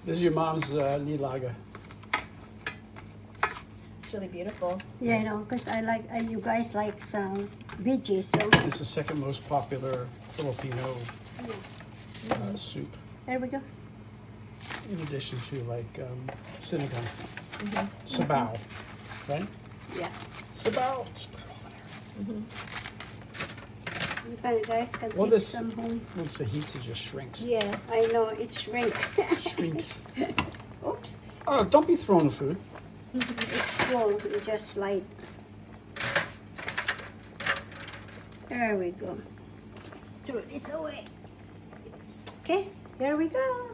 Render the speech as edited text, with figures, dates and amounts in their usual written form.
This is your mom's Nilaga. It's really beautiful. Yeah, I know, because you guys like some veggies, so It's the second most popular Filipino soup, there we go. in addition to like sinigang, sabaw, right? Yeah. Sabaw. Just put it all in there. You guys can Well, take this some home. once the heats, it just shrinks. Yeah. I know, it shrink. Shrinks. Oops, Oh, don't be throwing the food. it's full, it just slide. There we go. Throw this away. Okay, there we go.